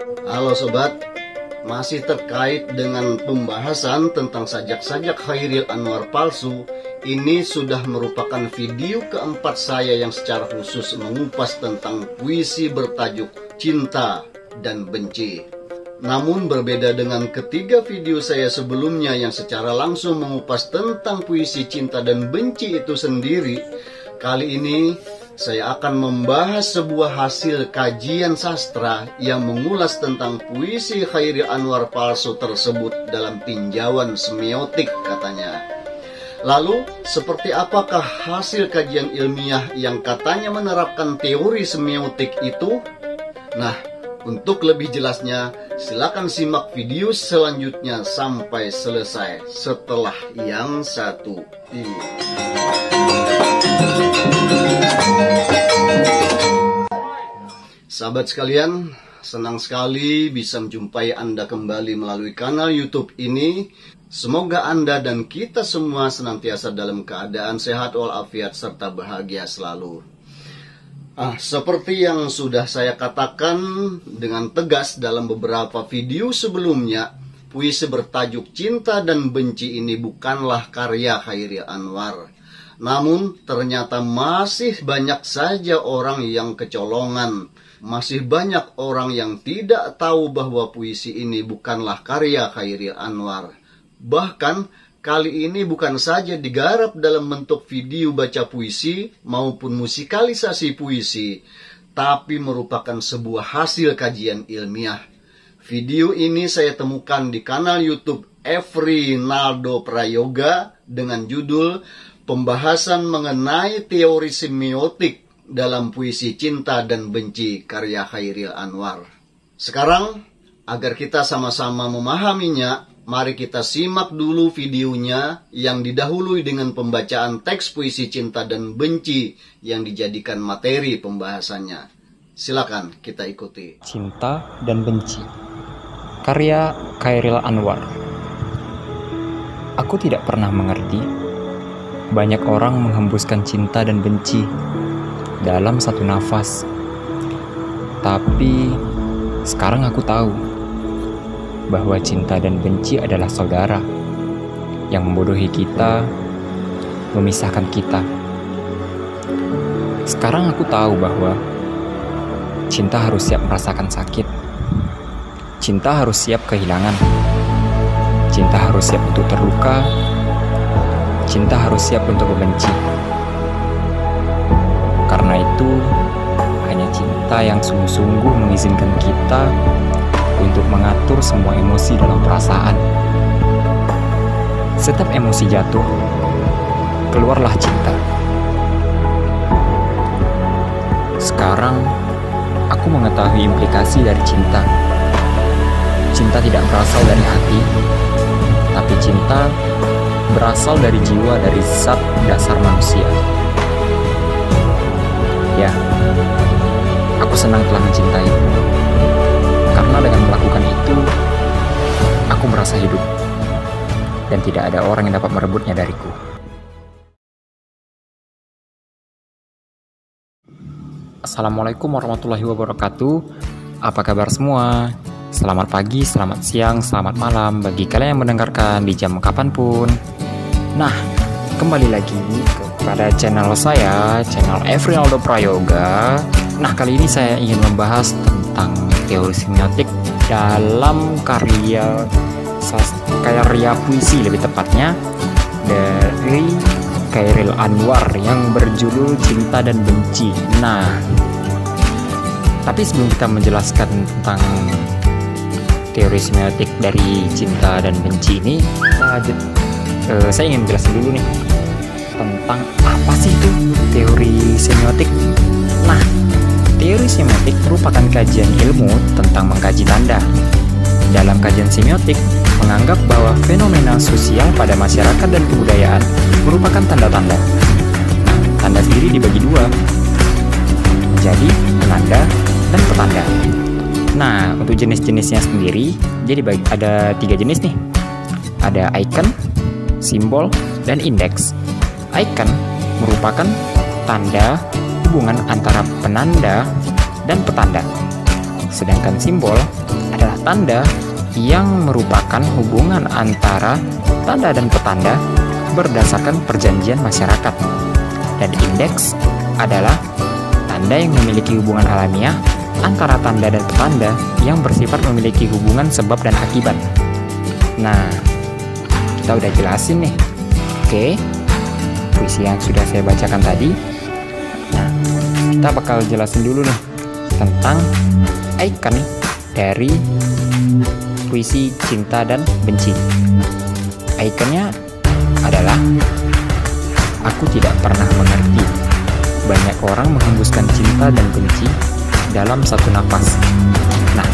Halo sobat, masih terkait dengan pembahasan tentang sajak-sajak Chairil Anwar palsu. Ini sudah merupakan video keempat saya yang secara khusus mengupas tentang puisi bertajuk Cinta dan Benci. Namun berbeda dengan ketiga video saya sebelumnya yang secara langsung mengupas tentang puisi cinta dan benci itu sendiri, kali ini saya akan membahas sebuah hasil kajian sastra yang mengulas tentang puisi Chairil Anwar palsu tersebut dalam tinjauan semiotik katanya. Lalu, seperti apakah hasil kajian ilmiah yang katanya menerapkan teori semiotik itu? Nah, untuk lebih jelasnya, silakan simak video selanjutnya sampai selesai setelah yang satu ini. Sahabat sekalian, senang sekali bisa menjumpai Anda kembali melalui kanal YouTube ini. Semoga Anda dan kita semua senantiasa dalam keadaan sehat walafiat serta bahagia selalu. Seperti yang sudah saya katakan dengan tegas dalam beberapa video sebelumnya, puisi bertajuk Cinta dan Benci ini bukanlah karya Chairil Anwar. Namun ternyata masih banyak saja orang yang kecolongan. Masih banyak orang yang tidak tahu bahwa puisi ini bukanlah karya Chairil Anwar. Bahkan kali ini bukan saja digarap dalam bentuk video baca puisi maupun musikalisasi puisi, tapi merupakan sebuah hasil kajian ilmiah. Video ini saya temukan di kanal YouTube Efrinaldo Prayoga dengan judul Pembahasan mengenai teori semiotik dalam puisi Cinta dan Benci karya Chairil Anwar. Sekarang, agar kita sama-sama memahaminya, mari kita simak dulu videonya yang didahului dengan pembacaan teks puisi Cinta dan Benci yang dijadikan materi pembahasannya. Silakan kita ikuti. Cinta dan Benci, karya Chairil Anwar. Aku tidak pernah mengerti banyak orang menghembuskan cinta dan benci dalam satu nafas. Tapi sekarang aku tahu bahwa cinta dan benci adalah saudara yang membodohi kita, memisahkan kita. Sekarang aku tahu bahwa cinta harus siap merasakan sakit. Cinta harus siap kehilangan. Cinta harus siap untuk terluka. Cinta harus siap untuk membenci. Karena itu, hanya cinta yang sungguh-sungguh mengizinkan kita untuk mengatur semua emosi dalam perasaan. Setiap emosi jatuh, keluarlah cinta. Sekarang, aku mengetahui implikasi dari cinta. Cinta tidak berasal dari hati, tapi cinta berasal dari jiwa, dari zat dasar manusia. Ya, aku senang telah mencintai. Karena dengan melakukan itu, aku merasa hidup. Dan tidak ada orang yang dapat merebutnya dariku. Assalamualaikum warahmatullahi wabarakatuh. Apa kabar semua? Selamat pagi, selamat siang, selamat malam bagi kalian yang mendengarkan di jam kapanpun. Nah, kembali lagi kepada channel saya, channel Efrinaldo Prayoga. Nah, kali ini saya ingin membahas tentang teori semiotik dalam karya puisi lebih tepatnya dari Chairil Anwar yang berjudul Cinta dan Benci. Nah, tapi sebelum kita menjelaskan tentang teori semiotik dari cinta dan benci ini, saya ingin jelasin dulu nih tentang apa sih itu teori semiotik. Nah, teori semiotik merupakan kajian ilmu tentang mengkaji tanda. Dalam kajian semiotik, menganggap bahwa fenomena sosial pada masyarakat dan kebudayaan merupakan tanda-tanda. Nah, tanda sendiri dibagi dua, menjadi penanda dan petanda. Nah, untuk jenis-jenisnya sendiri, jadi ada 3 jenis nih. Ada icon, simbol, dan indeks. Icon merupakan tanda hubungan antara penanda dan petanda. Sedangkan simbol adalah tanda yang merupakan hubungan antara tanda dan petanda berdasarkan perjanjian masyarakat. Dan indeks adalah tanda yang memiliki hubungan alamiah antara tanda dan petanda yang bersifat memiliki hubungan sebab dan akibat. Nah, kita udah jelasin nih. Oke, puisi yang sudah saya bacakan tadi. Nah, kita bakal jelasin dulu nih tentang icon dari puisi cinta dan benci. Ikonnya adalah aku tidak pernah mengerti. Banyak orang menghembuskan cinta dan benci dalam satu napas. Nah,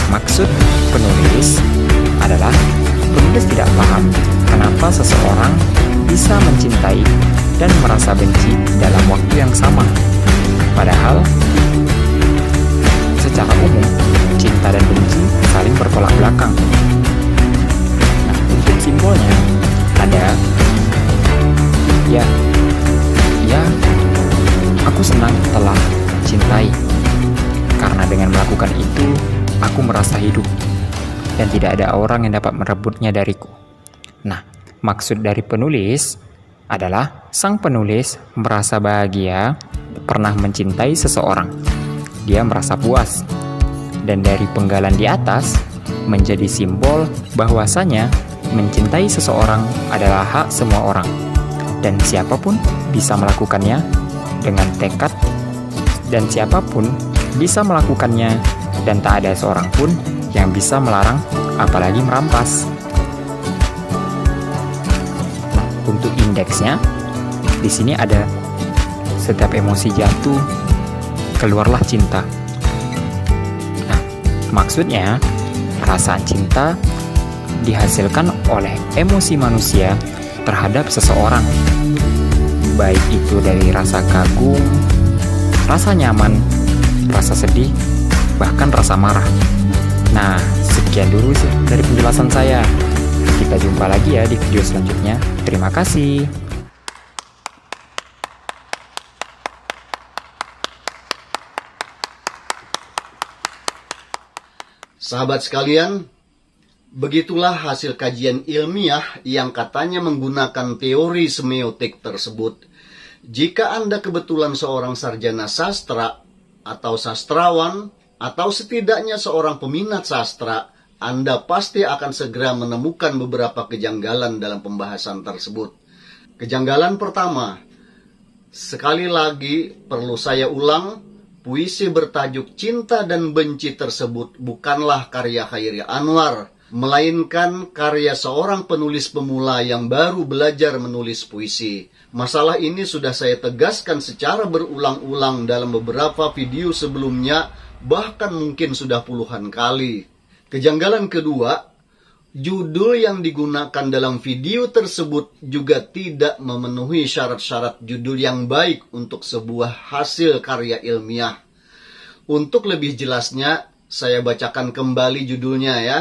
maksud penulis adalah penulis tidak paham kenapa seseorang bisa mencintai dan merasa benci dalam waktu yang sama. Padahal secara umum cinta dan benci saling bertolak belakang. Nah, untuk simbolnya ada ya, aku senang telah cintai karena dengan melakukan itu aku merasa hidup dan tidak ada orang yang dapat merebutnya dariku. Nah, maksud dari penulis adalah sang penulis merasa bahagia pernah mencintai seseorang. Dia merasa puas. Dan dari penggalan di atas menjadi simbol bahwasanya mencintai seseorang adalah hak semua orang. Dan siapapun bisa melakukannya dengan tekad, dan siapapun bisa melakukannya, dan tak ada seorang pun yang bisa melarang apalagi merampas. Nah, untuk indeksnya di sini ada setiap emosi jatuh keluarlah cinta. Nah, maksudnya perasaan cinta dihasilkan oleh emosi manusia terhadap seseorang, baik itu dari rasa kagum, rasa nyaman, rasa sedih, bahkan rasa marah. Nah, sekian dulu sih dari penjelasan saya. Kita jumpa lagi ya di video selanjutnya. Terima kasih. Sahabat sekalian, begitulah hasil kajian ilmiah yang katanya menggunakan teori semiotik tersebut. Jika Anda kebetulan seorang sarjana sastra atau sastrawan, atau setidaknya seorang peminat sastra, Anda pasti akan segera menemukan beberapa kejanggalan dalam pembahasan tersebut. Kejanggalan pertama, sekali lagi perlu saya ulang, puisi bertajuk Cinta dan Benci tersebut bukanlah karya Chairil Anwar, melainkan karya seorang penulis pemula yang baru belajar menulis puisi. Masalah ini sudah saya tegaskan secara berulang-ulang dalam beberapa video sebelumnya, bahkan mungkin sudah puluhan kali. Kejanggalan kedua, judul yang digunakan dalam video tersebut juga tidak memenuhi syarat-syarat judul yang baik untuk sebuah hasil karya ilmiah. Untuk lebih jelasnya, saya bacakan kembali judulnya ya.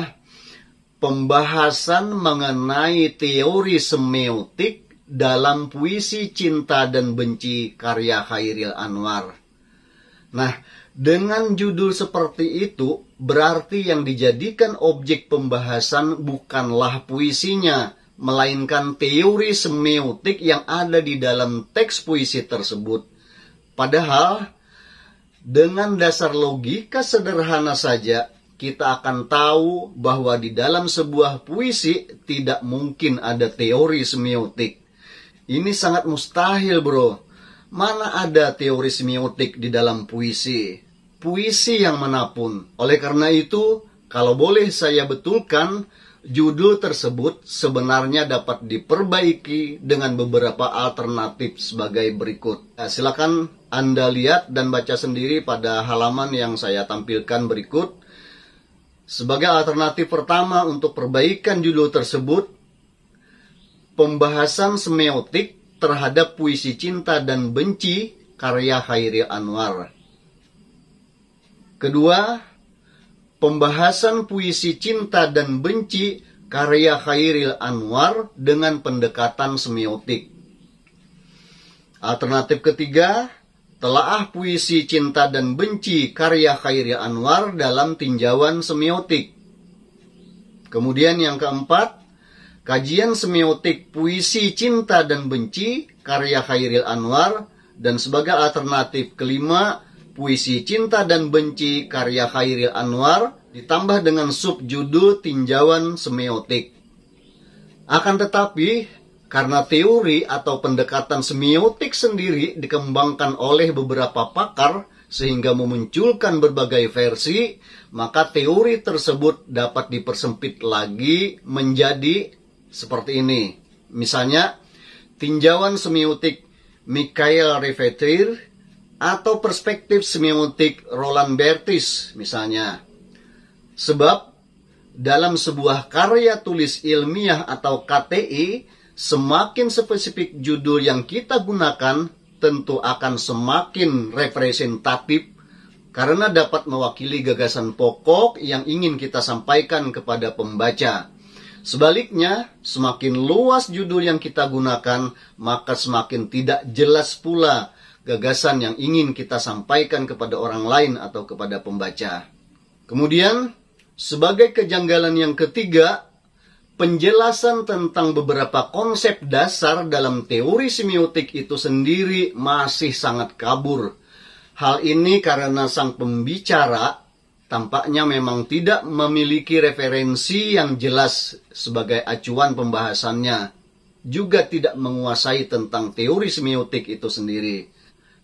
Pembahasan mengenai teori semiotik dalam puisi Cinta dan Benci karya Chairil Anwar. Nah, dengan judul seperti itu, berarti yang dijadikan objek pembahasan bukanlah puisinya, melainkan teori semiotik yang ada di dalam teks puisi tersebut. Padahal, dengan dasar logika sederhana saja, kita akan tahu bahwa di dalam sebuah puisi tidak mungkin ada teori semiotik. Ini sangat mustahil, bro. Mana ada teori semiotik di dalam puisi? Puisi yang manapun. Oleh karena itu, kalau boleh saya betulkan, judul tersebut sebenarnya dapat diperbaiki dengan beberapa alternatif sebagai berikut. Nah, silakan Anda lihat dan baca sendiri pada halaman yang saya tampilkan berikut. Sebagai alternatif pertama untuk perbaikan judul tersebut, pembahasan semiotik terhadap puisi Cinta dan Benci karya Chairil Anwar. Kedua, pembahasan puisi Cinta dan Benci karya Chairil Anwar dengan pendekatan semiotik. Alternatif ketiga, Telaah puisi cinta dan benci karya Chairil Anwar dalam tinjauan semiotik. Kemudian yang keempat, kajian semiotik puisi cinta dan benci karya Chairil Anwar, dan sebagai alternatif kelima, puisi cinta dan benci karya Chairil Anwar ditambah dengan subjudul tinjauan semiotik. Akan tetapi, karena teori atau pendekatan semiotik sendiri dikembangkan oleh beberapa pakar sehingga memunculkan berbagai versi, maka teori tersebut dapat dipersempit lagi menjadi seperti ini. Misalnya, tinjauan semiotik Michael Raftery atau perspektif semiotik Roland Barthes misalnya. Sebab dalam sebuah karya tulis ilmiah atau KTI, semakin spesifik judul yang kita gunakan, tentu akan semakin representatif karena dapat mewakili gagasan pokok yang ingin kita sampaikan kepada pembaca. Sebaliknya, semakin luas judul yang kita gunakan, maka semakin tidak jelas pula gagasan yang ingin kita sampaikan kepada orang lain atau kepada pembaca. Kemudian, sebagai kejanggalan yang ketiga, penjelasan tentang beberapa konsep dasar dalam teori semiotik itu sendiri masih sangat kabur. Hal ini karena sang pembicara tampaknya memang tidak memiliki referensi yang jelas sebagai acuan pembahasannya, juga tidak menguasai tentang teori semiotik itu sendiri.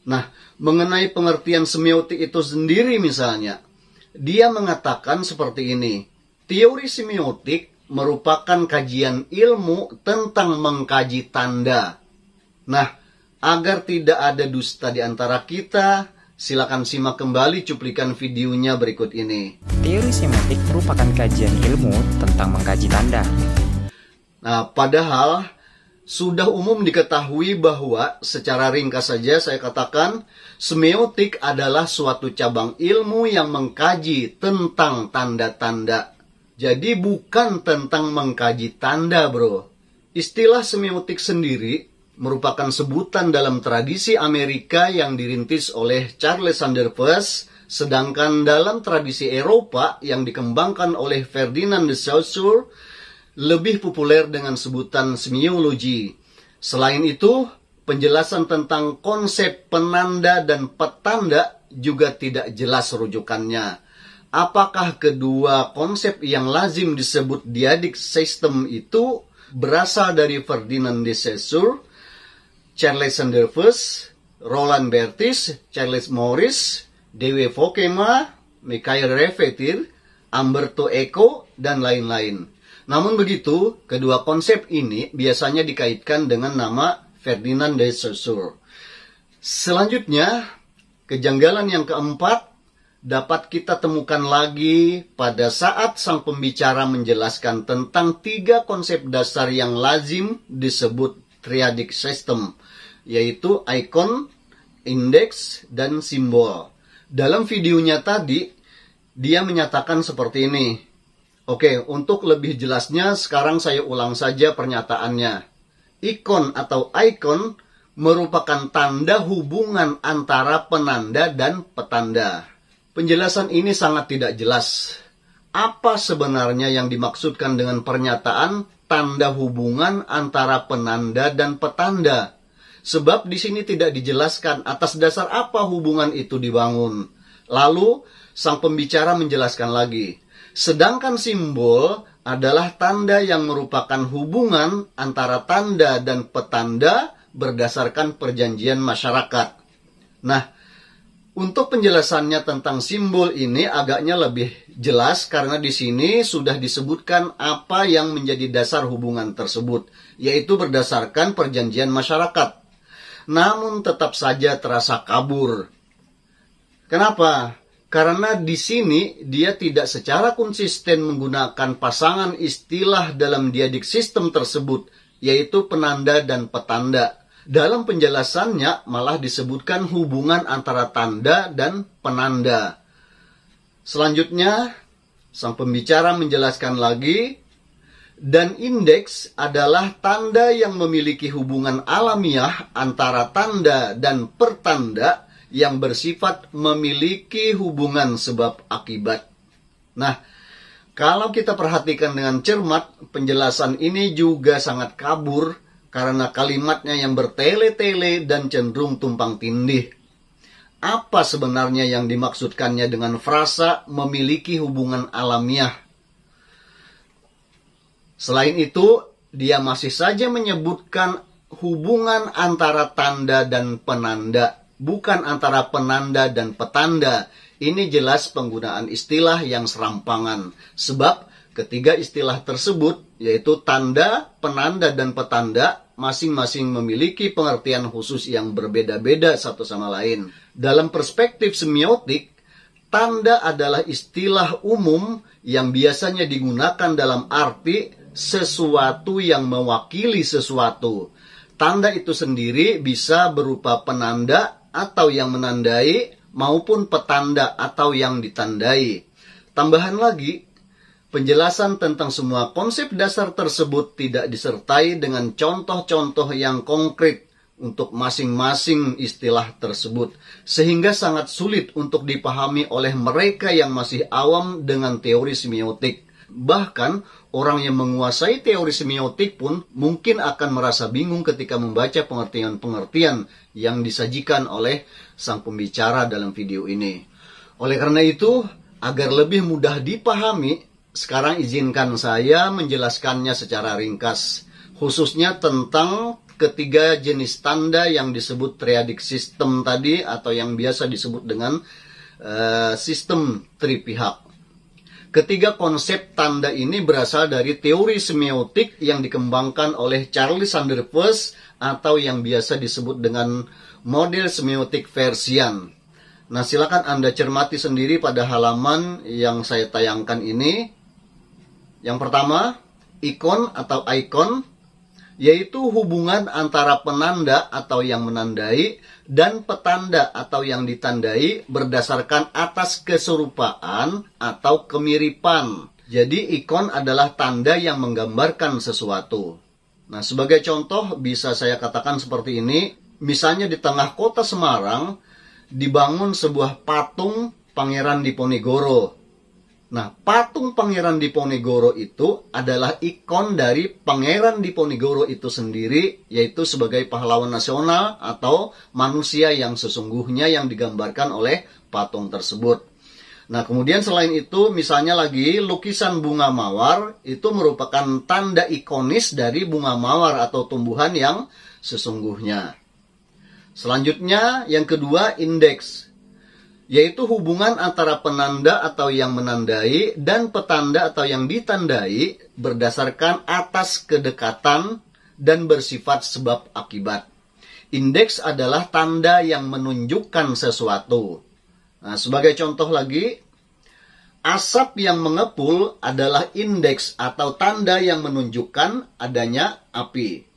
Nah, mengenai pengertian semiotik itu sendiri misalnya, dia mengatakan seperti ini, teori semiotik merupakan kajian ilmu tentang mengkaji tanda. Nah, agar tidak ada dusta di antara kita, silakan simak kembali cuplikan videonya berikut ini. Teori semiotik merupakan kajian ilmu tentang mengkaji tanda. Nah, padahal sudah umum diketahui bahwa secara ringkas saja saya katakan, semiotik adalah suatu cabang ilmu yang mengkaji tentang tanda-tanda. Jadi bukan tentang mengkaji tanda, bro. Istilah semiotik sendiri merupakan sebutan dalam tradisi Amerika yang dirintis oleh Charles Sanders, sedangkan dalam tradisi Eropa yang dikembangkan oleh Ferdinand de Saussure lebih populer dengan sebutan semiologi. Selain itu, penjelasan tentang konsep penanda dan petanda juga tidak jelas rujukannya. Apakah kedua konsep yang lazim disebut dyadic system itu berasal dari Ferdinand de Saussure, Charles Sanders, Roland Barthes, Charles Morris, D.W. Vokema, Michael Raftery, Umberto Eco, dan lain-lain. Namun begitu, kedua konsep ini biasanya dikaitkan dengan nama Ferdinand de Saussure. Selanjutnya, kejanggalan yang keempat dapat kita temukan lagi pada saat sang pembicara menjelaskan tentang tiga konsep dasar yang lazim disebut triadic system, yaitu icon, index, dan simbol. Dalam videonya tadi, dia menyatakan seperti ini. Oke, untuk lebih jelasnya, sekarang saya ulang saja pernyataannya. Ikon atau icon merupakan tanda hubungan antara penanda dan petanda. Penjelasan ini sangat tidak jelas. Apa sebenarnya yang dimaksudkan dengan pernyataan tanda hubungan antara penanda dan petanda? Sebab di sini tidak dijelaskan atas dasar apa hubungan itu dibangun. Lalu, sang pembicara menjelaskan lagi. Sedangkan simbol adalah tanda yang merupakan hubungan antara tanda dan petanda berdasarkan perjanjian masyarakat. Nah, untuk penjelasannya tentang simbol ini agaknya lebih jelas karena di sini sudah disebutkan apa yang menjadi dasar hubungan tersebut, yaitu berdasarkan perjanjian masyarakat. Namun tetap saja terasa kabur. Kenapa? Karena di sini dia tidak secara konsisten menggunakan pasangan istilah dalam dyadic system tersebut, yaitu penanda dan petanda. Dalam penjelasannya malah disebutkan hubungan antara tanda dan penanda. Selanjutnya, sang pembicara menjelaskan lagi, dan indeks adalah tanda yang memiliki hubungan alamiah antara tanda dan pertanda yang bersifat memiliki hubungan sebab akibat. Nah, kalau kita perhatikan dengan cermat, penjelasan ini juga sangat kabur karena kalimatnya yang bertele-tele dan cenderung tumpang tindih. Apa sebenarnya yang dimaksudkannya dengan frasa memiliki hubungan alamiah? Selain itu, dia masih saja menyebutkan hubungan antara tanda dan penanda, bukan antara penanda dan petanda. Ini jelas penggunaan istilah yang serampangan. Sebab ketiga istilah tersebut, yaitu tanda, penanda, dan petanda, masing-masing memiliki pengertian khusus yang berbeda-beda satu sama lain. Dalam perspektif semiotik, tanda adalah istilah umum yang biasanya digunakan dalam arti sesuatu yang mewakili sesuatu. Tanda itu sendiri bisa berupa penanda atau yang menandai, maupun petanda atau yang ditandai. Tambahan lagi, penjelasan tentang semua konsep dasar tersebut tidak disertai dengan contoh-contoh yang konkret untuk masing-masing istilah tersebut, sehingga sangat sulit untuk dipahami oleh mereka yang masih awam dengan teori semiotik. Bahkan, orang yang menguasai teori semiotik pun mungkin akan merasa bingung ketika membaca pengertian-pengertian yang disajikan oleh sang pembicara dalam video ini. Oleh karena itu, agar lebih mudah dipahami, sekarang izinkan saya menjelaskannya secara ringkas, khususnya tentang ketiga jenis tanda yang disebut triadic system tadi, atau yang biasa disebut dengan sistem tripihak. Ketiga konsep tanda ini berasal dari teori semiotik yang dikembangkan oleh Charles Sanders Peirce, atau yang biasa disebut dengan model semiotik Peircean. Nah, silakan Anda cermati sendiri pada halaman yang saya tayangkan ini. Yang pertama, ikon atau icon, yaitu hubungan antara penanda atau yang menandai dan petanda atau yang ditandai berdasarkan atas keserupaan atau kemiripan. Jadi ikon adalah tanda yang menggambarkan sesuatu. Nah, sebagai contoh bisa saya katakan seperti ini. Misalnya di tengah kota Semarang dibangun sebuah patung Pangeran Diponegoro. Nah, patung Pangeran Diponegoro itu adalah ikon dari Pangeran Diponegoro itu sendiri, yaitu sebagai pahlawan nasional atau manusia yang sesungguhnya yang digambarkan oleh patung tersebut. Nah, kemudian selain itu, misalnya lagi lukisan bunga mawar, itu merupakan tanda ikonis dari bunga mawar atau tumbuhan yang sesungguhnya. Selanjutnya, yang kedua, indeks, yaitu hubungan antara penanda atau yang menandai dan petanda atau yang ditandai berdasarkan atas kedekatan dan bersifat sebab akibat. Indeks adalah tanda yang menunjukkan sesuatu. Nah, sebagai contoh lagi, asap yang mengepul adalah indeks atau tanda yang menunjukkan adanya api.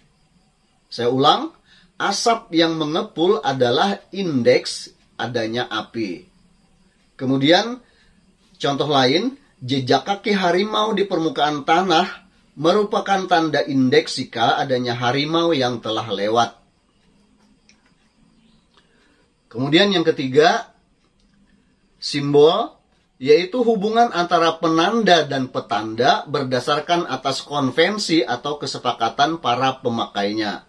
Saya ulang, asap yang mengepul adalah indeks adanya api. Kemudian, contoh lain, jejak kaki harimau di permukaan tanah merupakan tanda indeks jika adanya harimau yang telah lewat. Kemudian yang ketiga, simbol, yaitu hubungan antara penanda dan petanda berdasarkan atas konvensi atau kesepakatan para pemakainya.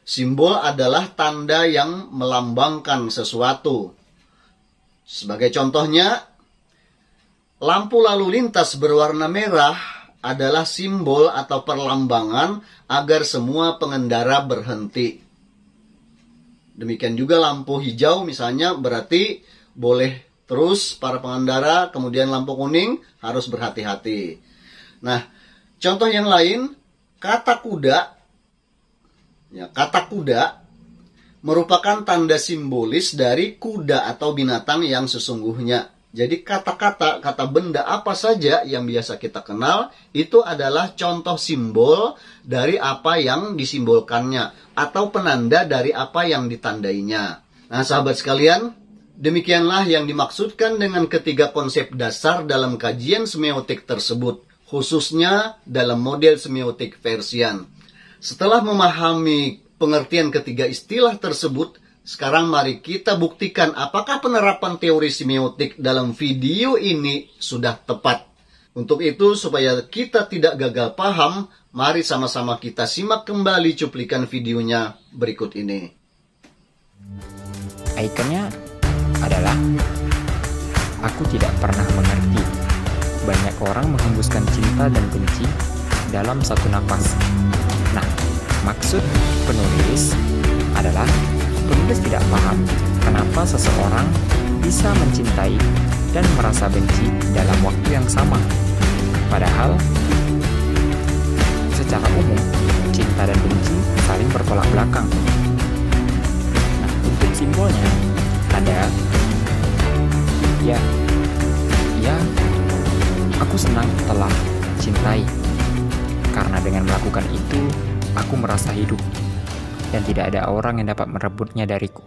Simbol adalah tanda yang melambangkan sesuatu. Sebagai contohnya, lampu lalu lintas berwarna merah adalah simbol atau perlambangan agar semua pengendara berhenti. Demikian juga lampu hijau misalnya berarti boleh terus para pengendara, kemudian lampu kuning harus berhati-hati. Nah, contoh yang lain, kata kuda. Ya, kata kuda merupakan tanda simbolis dari kuda atau binatang yang sesungguhnya. Jadi kata-kata, kata benda apa saja yang biasa kita kenal, itu adalah contoh simbol dari apa yang disimbolkannya, atau penanda dari apa yang ditandainya. Nah, sahabat sekalian, demikianlah yang dimaksudkan dengan ketiga konsep dasar dalam kajian semiotik tersebut, khususnya dalam model semiotik Peircean. Setelah memahami pengertian ketiga istilah tersebut, Sekarang mari kita buktikan apakah penerapan teori semiotik dalam video ini sudah tepat. Untuk itu, supaya kita tidak gagal paham, mari sama-sama kita simak kembali cuplikan videonya berikut ini. Ikonnya adalah aku tidak pernah mengerti. Banyak orang menghembuskan cinta dan benci dalam satu napas. Nah, maksud penulis adalah penulis tidak paham kenapa seseorang bisa mencintai dan merasa benci dalam waktu yang sama. Padahal secara umum cinta dan benci saling bertolak belakang. Nah, untuk simbolnya ada ya aku senang telah cintai karena dengan melakukan itu aku merasa hidup dan tidak ada orang yang dapat merebutnya dariku.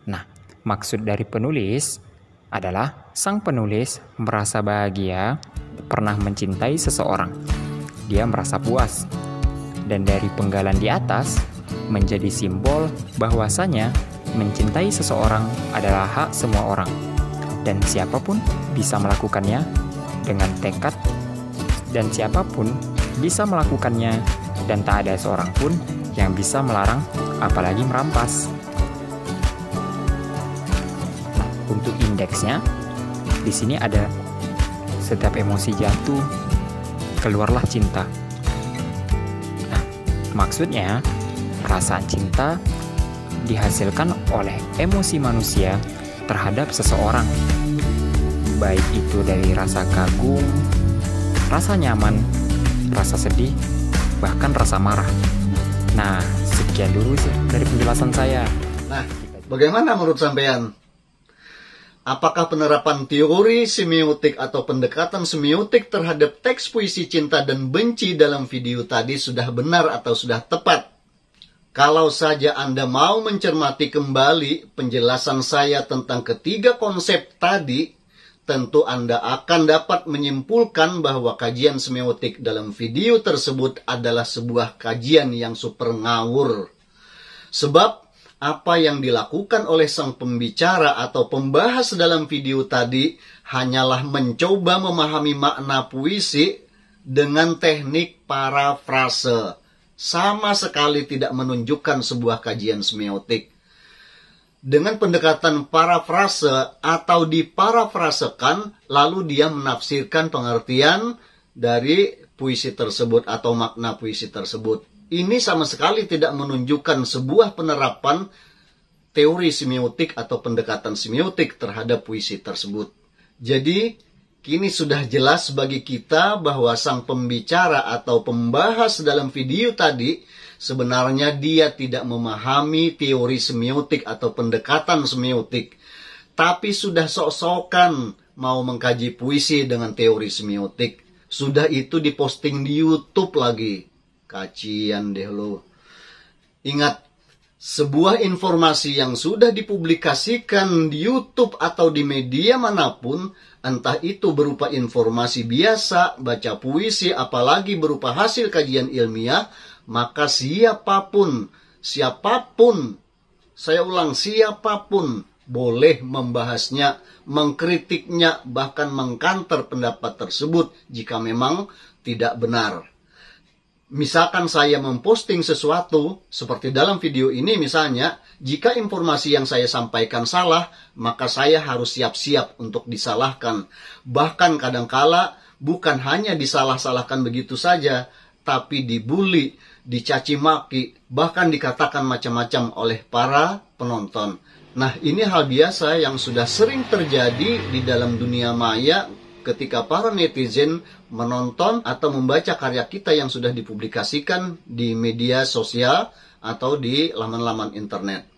Nah, maksud dari penulis adalah sang penulis merasa bahagia pernah mencintai seseorang. Dia merasa puas. Dan dari penggalan di atas menjadi simbol bahwasanya mencintai seseorang adalah hak semua orang. Dan siapapun bisa melakukannya dengan tekad, dan siapapun bisa melakukannya, dan tak ada seorang pun yang bisa melarang, apalagi merampas. Nah, untuk indeksnya di sini ada setiap emosi jatuh, keluarlah cinta. Nah, maksudnya perasaan cinta dihasilkan oleh emosi manusia terhadap seseorang, baik itu dari rasa kagum, rasa nyaman, rasa sedih, bahkan rasa marah. Nah, sekian dulu sih dari penjelasan saya. Nah, bagaimana menurut sampean? Apakah penerapan teori semiotik atau pendekatan semiotik terhadap teks puisi cinta dan benci dalam video tadi sudah benar atau sudah tepat? Kalau saja Anda mau mencermati kembali penjelasan saya tentang ketiga konsep tadi, tentu Anda akan dapat menyimpulkan bahwa kajian semiotik dalam video tersebut adalah sebuah kajian yang super ngawur. Sebab apa yang dilakukan oleh sang pembicara atau pembahas dalam video tadi hanyalah mencoba memahami makna puisi dengan teknik parafrase. Sama sekali tidak menunjukkan sebuah kajian semiotik. Dengan pendekatan parafrase atau diparafrasekan, lalu dia menafsirkan pengertian dari puisi tersebut atau makna puisi tersebut. Ini sama sekali tidak menunjukkan sebuah penerapan teori semiotik atau pendekatan semiotik terhadap puisi tersebut. Jadi, kini sudah jelas bagi kita bahwa sang pembicara atau pembahas dalam video tadi sebenarnya dia tidak memahami teori semiotik atau pendekatan semiotik, tapi sudah sok-sokan mau mengkaji puisi dengan teori semiotik. Sudah itu diposting di YouTube lagi. Kacian deh lo. Ingat, sebuah informasi yang sudah dipublikasikan di YouTube atau di media manapun, entah itu berupa informasi biasa, baca puisi, apalagi berupa hasil kajian ilmiah, maka siapapun, saya ulang, siapapun boleh membahasnya, mengkritiknya, bahkan mengkanter pendapat tersebut jika memang tidak benar. Misalkan saya memposting sesuatu, seperti dalam video ini misalnya, jika informasi yang saya sampaikan salah, maka saya harus siap-siap untuk disalahkan. Bahkan kadangkala bukan hanya disalah-salahkan begitu saja, tapi dibully, dicaci maki, bahkan dikatakan macam-macam oleh para penonton. Nah, ini hal biasa yang sudah sering terjadi di dalam dunia maya ketika para netizen menonton atau membaca karya kita yang sudah dipublikasikan di media sosial atau di laman-laman internet.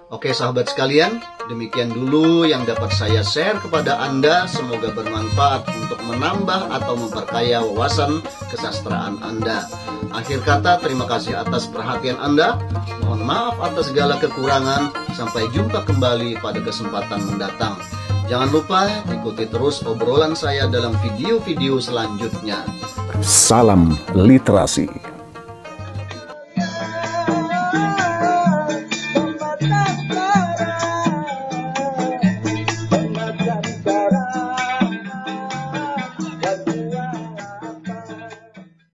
Oke sahabat sekalian, demikian dulu yang dapat saya share kepada Anda. Semoga bermanfaat untuk menambah atau memperkaya wawasan kesastraan Anda. Akhir kata, terima kasih atas perhatian Anda. Mohon maaf atas segala kekurangan. Sampai jumpa kembali pada kesempatan mendatang. Jangan lupa ikuti terus obrolan saya dalam video-video selanjutnya. Salam literasi.